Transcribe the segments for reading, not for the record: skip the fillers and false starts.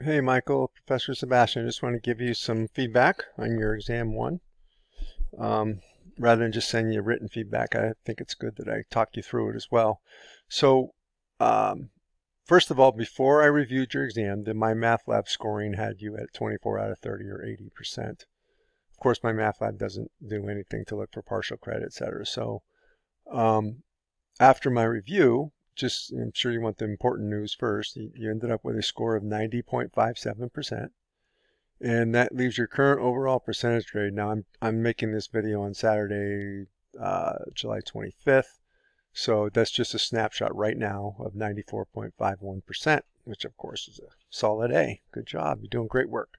Hey Michael, Professor Sebastian, I just want to give you some feedback on your exam one. Um, Rather than just sending you written feedback, I think it's good that I talk you through it as well. So, um, first of all, before I reviewed your exam, my math lab scoring had you at 24 out of 30 or 80%. Of course, my math lab doesn't do anything to look for partial credit, et cetera. So, um, after my review, just I'm sure you want the important news first. You ended up with a score of 90.57%. And that leaves your current overall percentage grade. Now I'm making this video on Saturday, July 25th. So that's just a snapshot right now of 94.51%, which of course is a solid A. Good job. You're doing great work.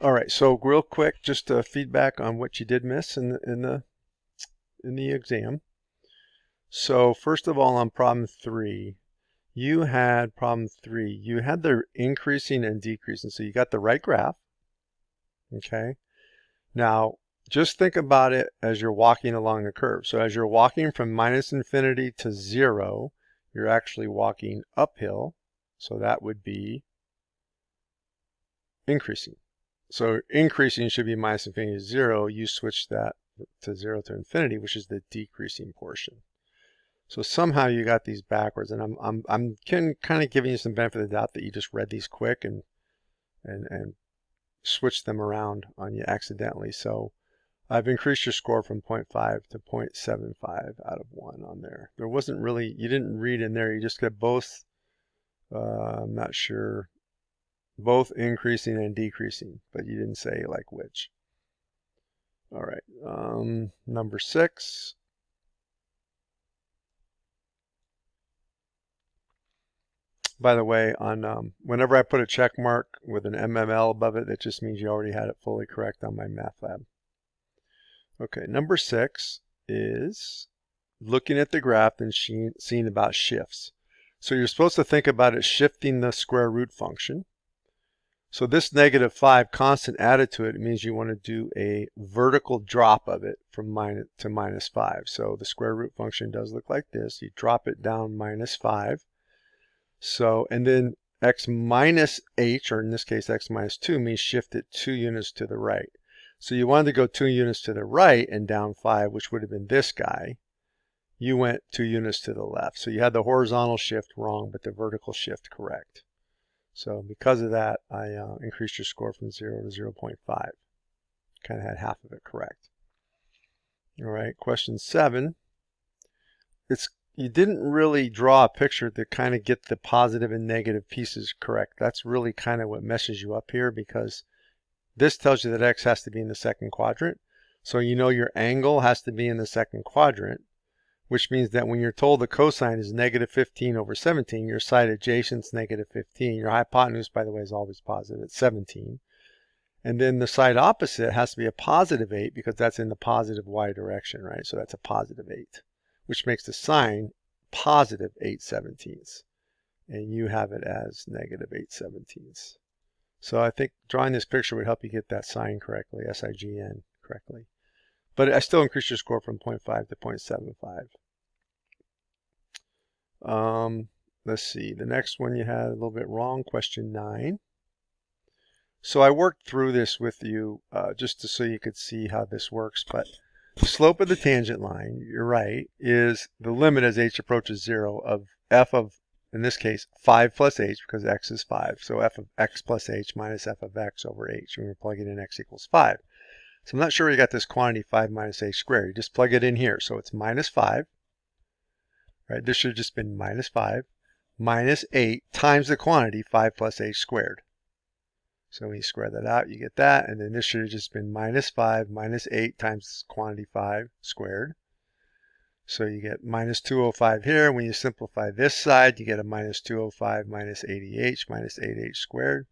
All right. So real quick, just feedback on what you did miss in the exam. So first of all, on problem three, you had the increasing and decreasing. So you got the right graph. Okay. Now, just think about it as you're walking along the curve. So as you're walking from minus infinity to 0, you're actually walking uphill. So that would be increasing. So increasing should be minus infinity to 0. You switch that to 0 to infinity, which is the decreasing portion. So somehow you got these backwards, and I'm kind of giving you some benefit of the doubt that you just read these quick and switched them around on you accidentally. So I've increased your score from 0.5 to 0.75 out of 1 on there. There wasn't really, you didn't read in there, you just got both, I'm not sure, both increasing and decreasing, but you didn't say like which. All right, number 6. By the way, on whenever I put a check mark with an MML above it, that just means you already had it fully correct on my math lab. Okay, number 6 is looking at the graph and seeing about shifts. So you're supposed to think about it shifting the square root function. So this -5 constant added to it means you want to do a vertical drop of it from minus to -5. So the square root function does look like this. You drop it down -5. So, and then x minus h, or in this case x minus 2, means shift it 2 units to the right. So you wanted to go 2 units to the right and down 5, which would have been this guy. You went 2 units to the left. So you had the horizontal shift wrong, but the vertical shift correct. So because of that, I increased your score from 0 to 0.5. Kind of had half of it correct. All right, question 7. You didn't really draw a picture to kind of get the positive and negative pieces correct. That's really kind of what messes you up here, because this tells you that x has to be in the second quadrant. So you know your angle has to be in the second quadrant, which means that when you're told the cosine is -15 over 17, your side adjacent is -15. Your hypotenuse, by the way, is always positive. It's 17. And then the side opposite has to be a +8 because that's in the positive y direction, right? So that's a +8, which makes the sine +8/17. And you have it as -8/17. So I think drawing this picture would help you get that sign correctly, SIGN correctly. But I still increased your score from 0.5 to 0.75. Let's see, the next one you had a little bit wrong, question 9. So I worked through this with you just so you could see how this works, but the slope of the tangent line, you're right, is the limit as h approaches 0 of f of, in this case, 5 plus h, because x is 5. So f of x plus h minus f of x over h. When we're plugging in x equals 5. So I'm not sure where you got this quantity 5 minus h squared. You just plug it in here. So it's -5. Right? This should have just been -5 minus 8 times the quantity 5 plus h squared. So when you square that out, you get that. And then this should have just been -5 minus 8 times quantity 5 squared. So you get -205 here. When you simplify this side, you get a -205 minus 80h minus 8h squared.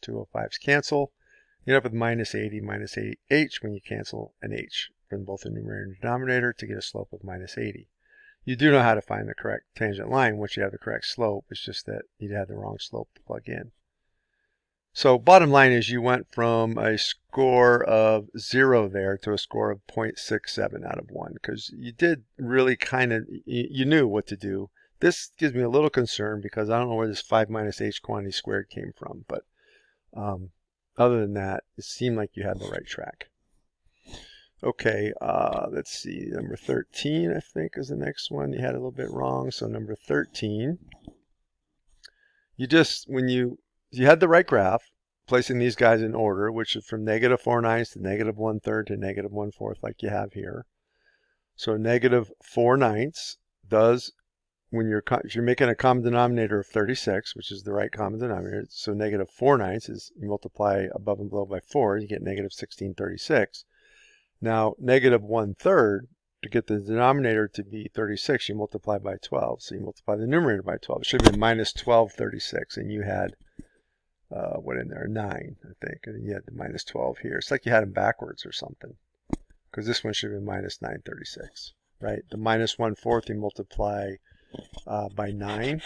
205's cancel. You end up with -80 minus 8h when you cancel an h from both the numerator and denominator to get a slope of -80. You do know how to find the correct tangent line once you have the correct slope. It's just that you had the wrong slope to plug in. So bottom line is you went from a score of 0 there to a score of 0.67 out of 1, because you did really kind of, you knew what to do. This gives me a little concern because I don't know where this 5 minus h quantity squared came from, but Other than that, it seemed like you had the right track. Okay, let's see. Number 13, I think, is the next one. You had a little bit wrong. So number 13, when you had the right graph, placing these guys in order, which is from -4/9 to -1/3 to -1/4, like you have here. So -4/9 does, if you're making a common denominator of 36, which is the right common denominator, so -4/9 is, you multiply above and below by 4, you get -1636. Now, -1/3, to get the denominator to be 36, you multiply by 12. So you multiply the numerator by 12. It should have been -1236, and you had, what in there? 9, I think. And then you had the -12 here. It's like you had them backwards or something, because this one should have been -936, right? The -1/4 you multiply by 9.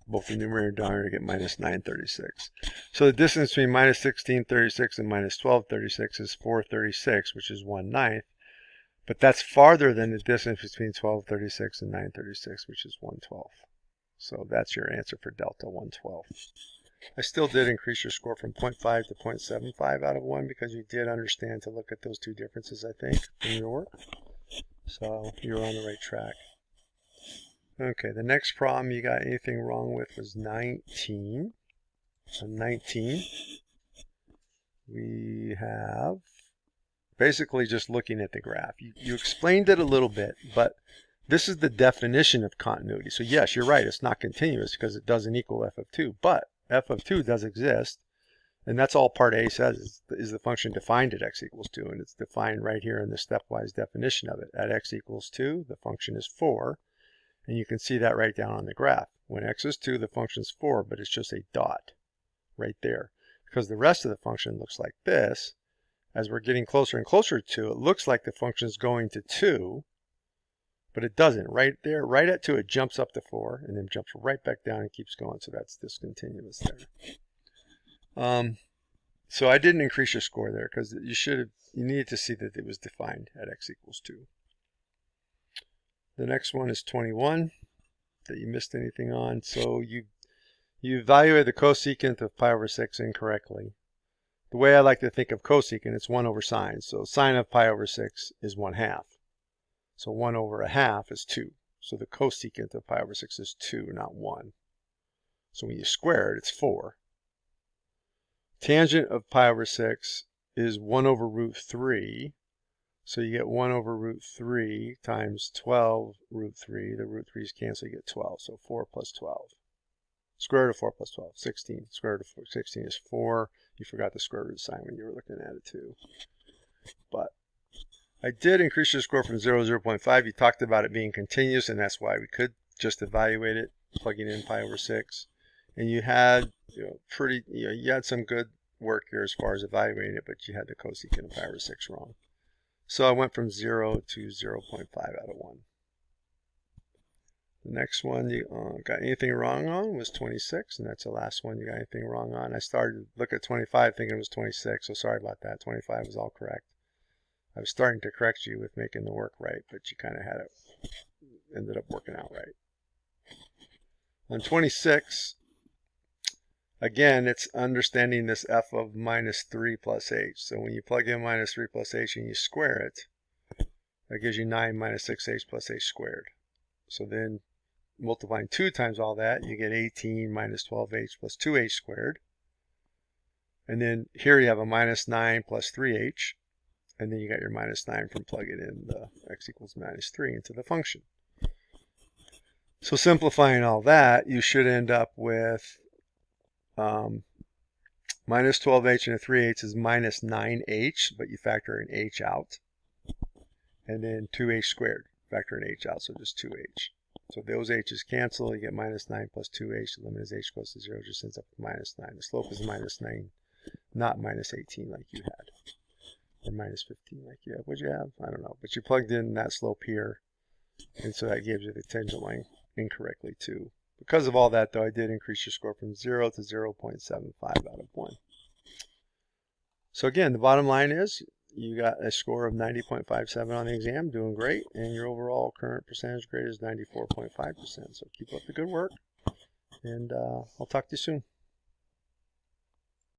Both the numerator and denominator get -936. So the distance between -1636 and -1236 is 436, which is 1/9. But that's farther than the distance between 1236 and 936, which is 1/12. So that's your answer for delta, 1/12. I still did increase your score from 0.5 to 0.75 out of 1 because you did understand to look at those two differences, I think, in your work. So you're on the right track. Okay, the next problem you got anything wrong with was 19. On 19, we have basically just looking at the graph. You explained it a little bit, but this is the definition of continuity. So yes, you're right, it's not continuous because it doesn't equal f of 2, but f of 2 does exist, and that's all part A says is the function defined at x equals 2, and it's defined right here in the stepwise definition of it. At x equals 2, the function is 4. And you can see that right down on the graph. When x is 2, the function is 4, but it's just a dot right there. Because the rest of the function looks like this. As we're getting closer and closer to 2, it looks like the function is going to 2, but it doesn't. Right there, right at 2, it jumps up to 4, and then jumps right back down and keeps going. So that's discontinuous there. So I didn't increase your score there because you needed to see that it was defined at x equals 2. The next one is 21, that you missed anything on. So you evaluated the cosecant of pi over 6 incorrectly. The way I like to think of cosecant, it's 1 over sine. So sine of pi over 6 is 1/2. So 1 over 1/2 is 2. So the cosecant of pi over 6 is 2, not 1. So when you square it, it's 4. Tangent of pi over 6 is 1 over root 3. So you get 1 over root 3 times 12 root 3. The root 3's cancel, you get 12. So 4 plus 12. Square root of 4 plus 12, 16. Square root of 16 is 4. You forgot the square root sign when you were looking at it too. But I did increase your score from 0 to 0.5. You talked about it being continuous, and that's why we could just evaluate it, plugging in pi over 6. And you had, you had some good work here as far as evaluating it, but you had the cosecant of pi over 6 wrong. So I went from 0 to 0.5 out of 1. The next one you got anything wrong on was 26, and that's the last one you got anything wrong on. I started to look at 25 thinking it was 26, so sorry about that. 25 was all correct. I was starting to correct you with making the work right, but you kind of had it, ended up working out right. On 26, again, it's understanding this f of -3 plus h. So when you plug in -3 plus h and you square it, that gives you 9 minus 6h plus h squared. So then multiplying 2 times all that, you get 18 minus 12h plus 2h squared. And then here you have a -9 plus 3h. And then you got your -9 from plugging in the x equals -3 into the function. So simplifying all that, you should end up with minus 12h and a 3h is minus 9h, but you factor an h out. And then 2h squared, factor an h out, so just 2h. So those h's cancel, you get -9 plus 2h, the limit as h goes to 0, just ends up with -9. The slope is -9, not -18 like you had. Or -15 like you had. What'd you have? I don't know. But you plugged in that slope here, and so that gives you the tangent line incorrectly too. Because of all that, though, I did increase your score from 0 to 0.75 out of 1. So again, the bottom line is you got a score of 90.57 on the exam, doing great, and your overall current percentage grade is 94.5%. So keep up the good work, and I'll talk to you soon.